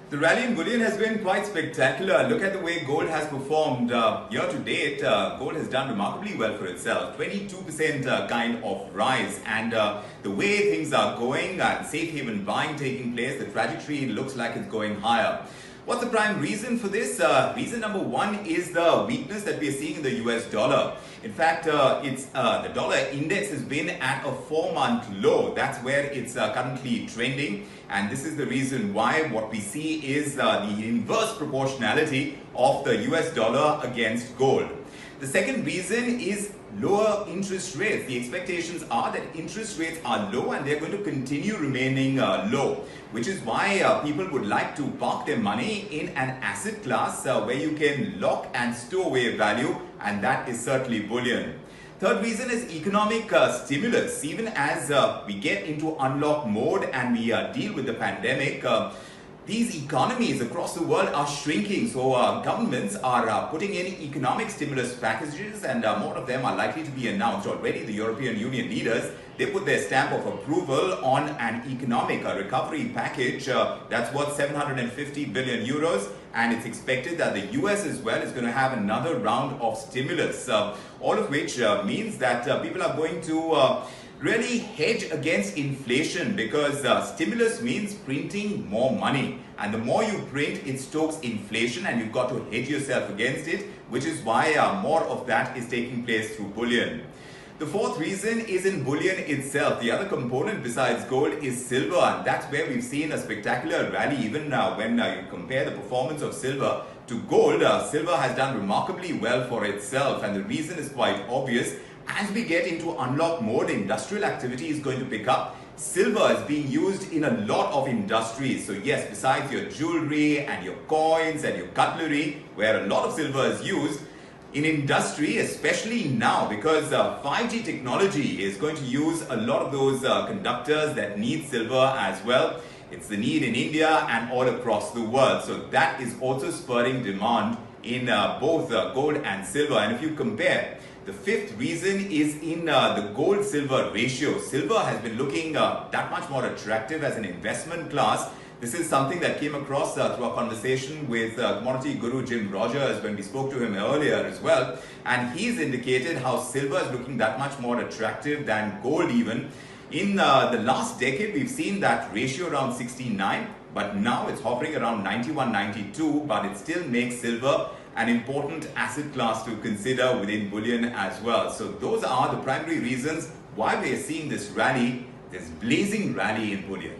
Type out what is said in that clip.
The rally in bullion has been quite spectacular. Look at the way gold has performed year to date. Gold has done remarkably well for itself. 22% kind of rise. And the way things are going and safe haven buying taking place, the trajectory looks like it's going higher. What's the prime reason for this? Reason number one is the weakness that we are seeing in the US dollar. In fact, the dollar index has been at a 4-month low. That's where it's currently trending. And this is the reason why what we see is the inverse proportionality of the US dollar against gold. The second reason is lower interest rates. The expectations are that interest rates are low and they're going to continue remaining low, which is why people would like to park their money in an asset class where you can lock and store away value, and that is certainly bullion. Third reason is economic stimulus. Even as we get into unlock mode and we deal with the pandemic, these economies across the world are shrinking, so governments are putting in economic stimulus packages, and more of them are likely to be announced already. The European Union leaders, they put their stamp of approval on an economic recovery package that's worth 750 billion euros, and it's expected that the US as well is going to have another round of stimulus, all of which means that people are going to really hedge against inflation, because stimulus means printing more money, and the more you print, it stokes inflation, and you've got to hedge yourself against it, which is why more of that is taking place through bullion. The fourth reason is in bullion itself. The other component besides gold is silver, and that's where we've seen a spectacular rally. Even when you compare the performance of silver to gold, silver has done remarkably well for itself, and the reason is quite obvious. As we get into unlock mode, industrial activity is going to pick up. Silver is being used in a lot of industries. So yes, besides your jewelry and your coins and your cutlery, where a lot of silver is used, in industry, especially now, because 5G technology is going to use a lot of those conductors that need silver as well. It's the need in India and all across the world. So that is also spurring demand in both gold and silver. And if you compare, the fifth reason is in the gold-silver ratio. Silver has been looking that much more attractive as an investment class. This is something that came across through our conversation with commodity guru Jim Rogers when we spoke to him earlier as well. And he's indicated how silver is looking that much more attractive than gold even. In the last decade, we've seen that ratio around 69, but now it's hovering around 91, 92, but it still makes silver an important asset class to consider within bullion as well. So those are the primary reasons why we are seeing this rally, this blazing rally in bullion.